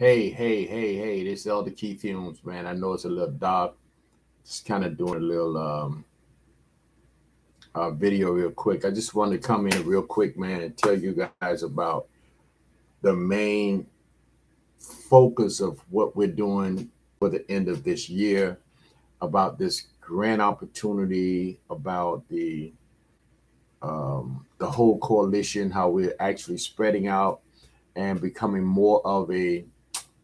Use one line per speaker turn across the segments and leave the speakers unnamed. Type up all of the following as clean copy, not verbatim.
Hey, this is Elder Key Fumes, man. I know it's a little dark. Just kind of doing a little video real quick. I just wanted to come in real quick, man, and tell you guys about the main focus of what we're doing for the end of this year, about this grand opportunity, about the whole coalition, how we're actually spreading out and becoming more of a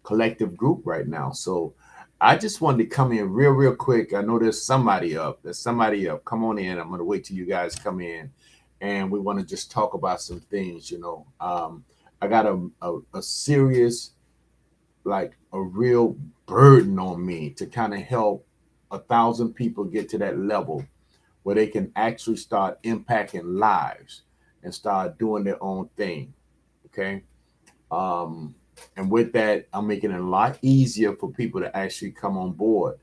collective group right now. So I just wanted to come in real quick. I know there's somebody up. There's somebody up. Come on in. I'm gonna wait till you guys come in, and we want to just talk about some things. I got a serious, like a real burden on me to kind of help 1,000 people get to that level where they can actually start impacting lives and start doing their own thing. Okay. Um, and with that, I'm making it a lot easier for people to actually come on board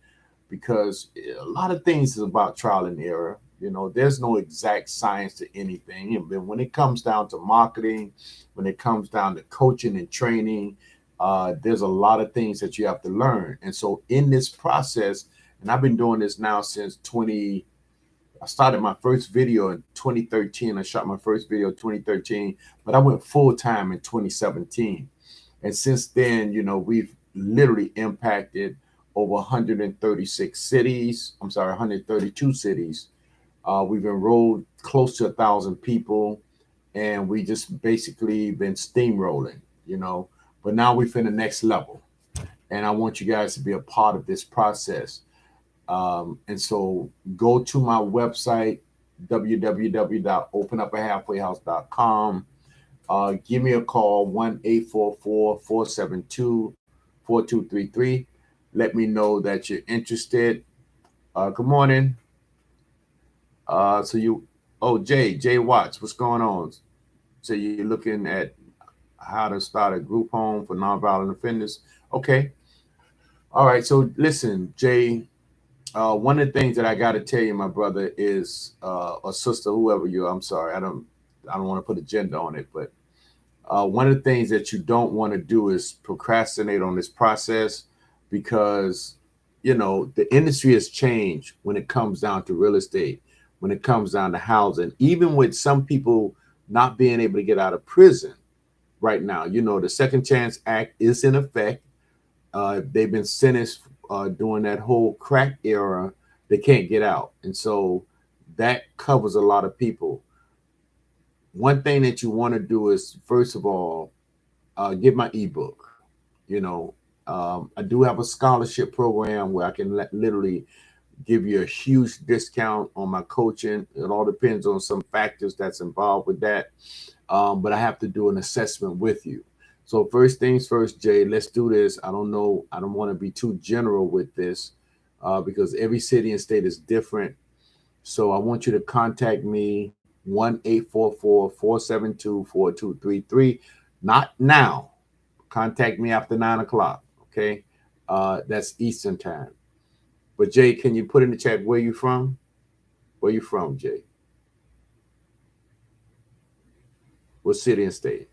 because a lot of things is about trial and error. There's no exact science to anything. And then when it comes down to marketing, when it comes down to coaching and training, there's a lot of things that you have to learn. And so in this process, and I've been doing this now since 20. I started my first video in 2013. I shot my first video in 2013, but I went full time in 2017. And since then, we've literally impacted over 136 cities. I'm sorry, 132 cities. We've enrolled close to 1,000 people, and we just basically been steamrolling. But now we're in the next level, and I want you guys to be a part of this process. And so go to my website, www.openupahalfwayhouse.com. Give me a call, 1-844-472-4233. Let me know that you're interested. Good morning. Jay Watts, what's going on? So you're looking at how to start a group home for nonviolent offenders. Okay. All right. So listen, Jay, one of the things that I got to tell you, my brother, is or sister, whoever you are. I'm sorry, I don't want to put a gender on it, but one of the things that you don't want to do is procrastinate on this process because the industry has changed when it comes down to real estate, when it comes down to housing, even with some people not being able to get out of prison right now. The Second Chance Act is in effect. They've been sentenced during that whole crack era. They can't get out, and so that covers a lot of people. One thing that you want to do is, first of all, get my ebook. I do have a scholarship program where I can literally give you a huge discount on my coaching. It all depends on some factors that's involved with that. But I have to do an assessment with you. So first things first, Jay, let's do this. I don't know. I don't want to be too general with this because every city and state is different. So I want you to contact me, 1-844-472-4233. Not now. Contact me after 9 o'clock. Okay. That's Eastern time. But Jay, can you put in the chat where you from? Where you from, Jay? What city and state?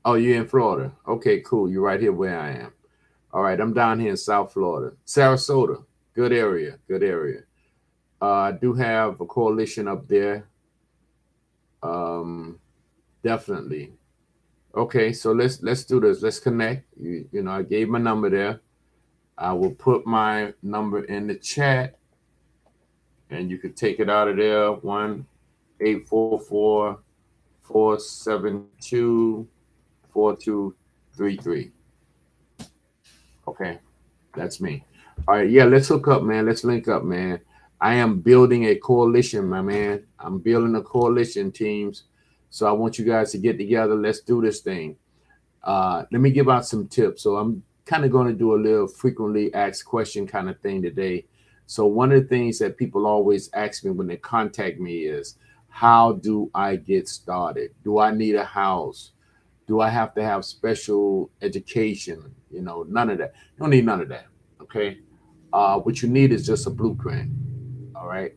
Oh, you're in Florida. Okay, cool. You're right here where I am. All right, I'm down here in South Florida. Sarasota. Good area. Good area. I do have a coalition up there. Um, Definitely. Okay, so let's do this. Let's connect. I gave my number there. I will put my number in the chat, and you can take it out of there. 1-844-472-4233. Okay, that's me. All right, yeah, let's hook up, man. Let's link up, man. I am building a coalition, my man. I'm building a coalition, teams. So I want you guys to get together. Let's do this thing. Let me give out some tips. So I'm kind of going to do a little frequently asked question kind of thing today. So one of the things that people always ask me when they contact me is, how do I get started? Do I need a house? Do I have to have special education? None of that. You don't need none of that. Okay. What you need is just a blueprint. All right.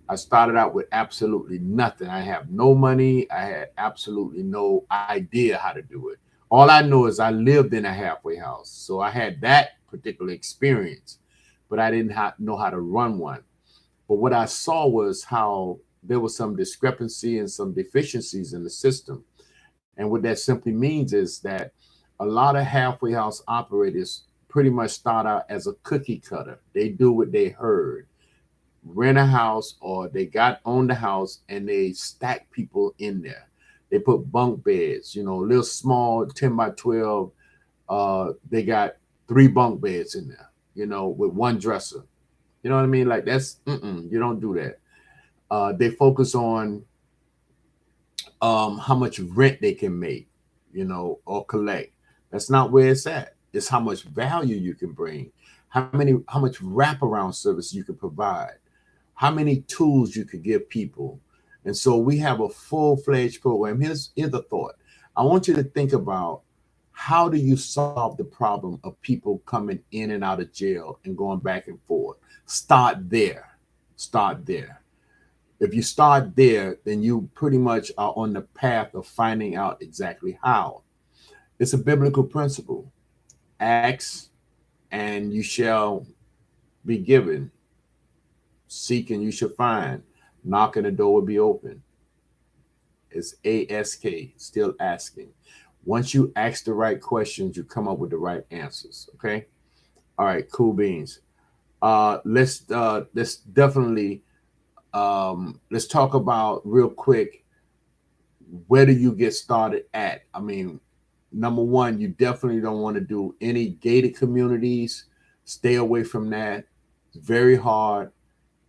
I started out with absolutely nothing. I have no money. I had absolutely no idea how to do it. All I know is I lived in a halfway house. So I had that particular experience, but I didn't know how to run one. But what I saw was how there was some discrepancy and some deficiencies in the system. And what that simply means is that a lot of halfway house operators pretty much start out as a cookie cutter. They do what they heard, rent a house, or they got owned the house and they stack people in there. They put bunk beds, little small 10 by 12. They got three bunk beds in there, with one dresser. You know what I mean? Like that's, you don't do that. They focus on how much rent they can make, or collect. That's not where it's at. It's how much value you can bring, how much wraparound service you can provide, how many tools you could give people. And so we have a full-fledged program. Here's a thought. I want you to think about, how do you solve the problem of people coming in and out of jail and going back and forth? Start there. Start there. If you start there, then you pretty much are on the path of finding out exactly how. It's a biblical principle. Ask and you shall be given. Seek and you shall find. Knock and the door will be open. It's ASK, still asking. Once you ask the right questions, you come up with the right answers. Okay. All right. Cool beans. Let's definitely let's talk about real quick, where do you get started at? I mean, number one, you definitely don't want to do any gated communities. Stay away from that. It's very hard.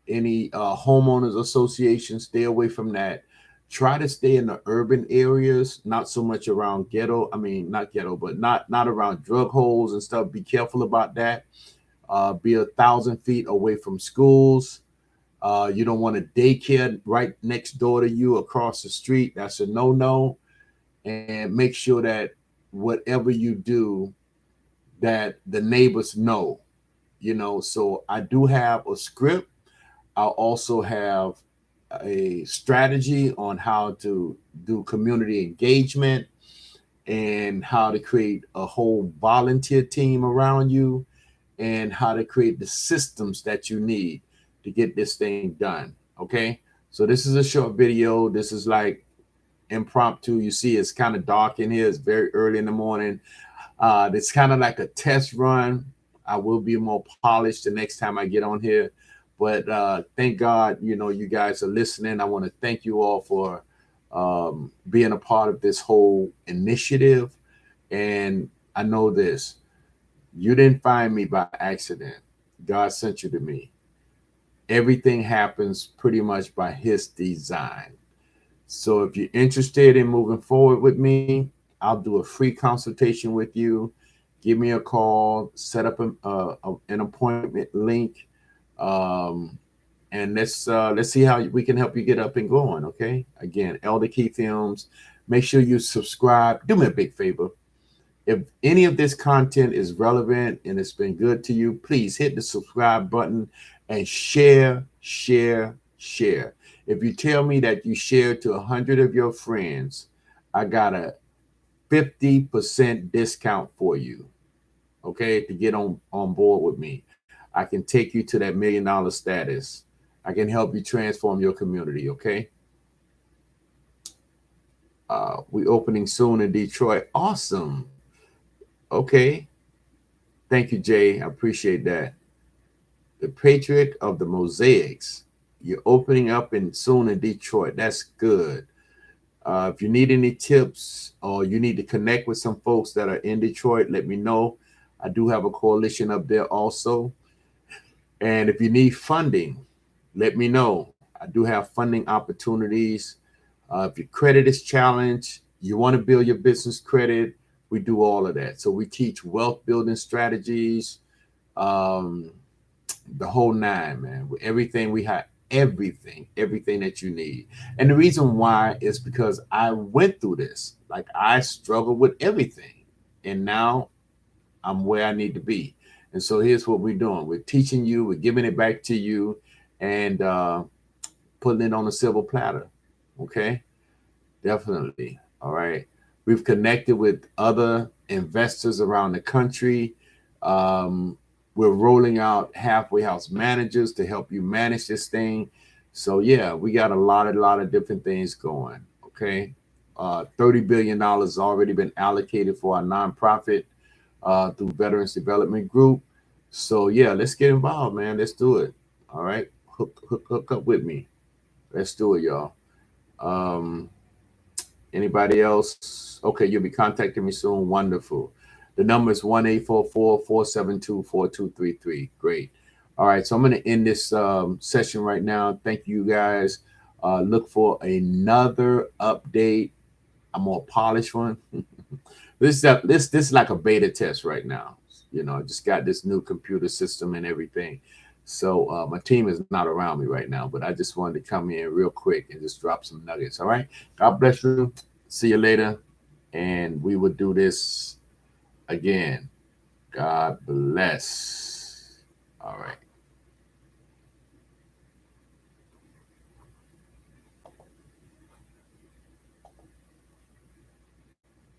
Any homeowners association, stay away from that. Try to stay in the urban areas, not so much around ghetto. I mean, not ghetto, but not around drug holes and stuff. Be careful about that. Be 1,000 feet away from schools. You don't want a daycare right next door to you across the street. That's a no-no. And make sure that whatever you do, that the neighbors know, So I do have a script. I'll also have a strategy on how to do community engagement and how to create a whole volunteer team around you and how to create the systems that you need to get this thing done. Okay. So this is a short video. This is like impromptu. You see, it's kind of dark in here. It's very early in the morning. It's kind of like a test run. I will be more polished the next time I get on here. But thank God, you guys are listening. I want to thank you all for being a part of this whole initiative. And I know this, you didn't find me by accident. God sent you to me. Everything happens pretty much by his design. So if you're interested in moving forward with me, I'll do a free consultation with you. Give me a call, set up an appointment link, and let's see how we can help you get up and going. Okay. Again, Elder Key Films. Make sure you subscribe. Do me a big favor. If any of this content is relevant and it's been good to you, please hit the subscribe button and share, share, share. If you tell me that you share to 100 of your friends, I got a 50% discount for you. Okay, to get on board with me. I can take you to that $1 million status. I can help you transform your community. Okay. We opening soon in Detroit. Awesome. Okay. Thank you, Jay. I appreciate that. The Patriot of the Mosaics. You're opening up soon in Detroit. That's good. If you need any tips or you need to connect with some folks that are in Detroit, let me know. I do have a coalition up there also. And if you need funding, let me know. I do have funding opportunities. If your credit is challenged, you want to build your business credit, we do all of that. So we teach wealth building strategies, the whole nine, man. With everything, we have everything that you need. And the reason why is because I went through this. Like I struggled with everything. And now I'm where I need to be. And so here's what we're doing. We're teaching you, we're giving it back to you, and putting it on a silver platter. Okay, definitely. All right. We've connected with other investors around the country. Um, we're rolling out halfway house managers to help you manage this thing. So yeah, we got a lot of different things going. Okay. $30 billion already been allocated for our nonprofit through Veterans Development Group. So yeah, let's get involved, man. Let's do it. All right. Hook up with me. Let's do it, y'all. Um, Anybody else? Okay, you'll be contacting me soon. Wonderful. The number is 1-844-472-4233. Great. All right, so I'm going to end this session right now. Thank you guys. Look for another update, a more polished one. This is like a beta test right now. I just got this new computer system and everything. So my team is not around me right now, but I just wanted to come in real quick and just drop some nuggets. All right. God bless you. See you later. And we will do this again. God bless. All right.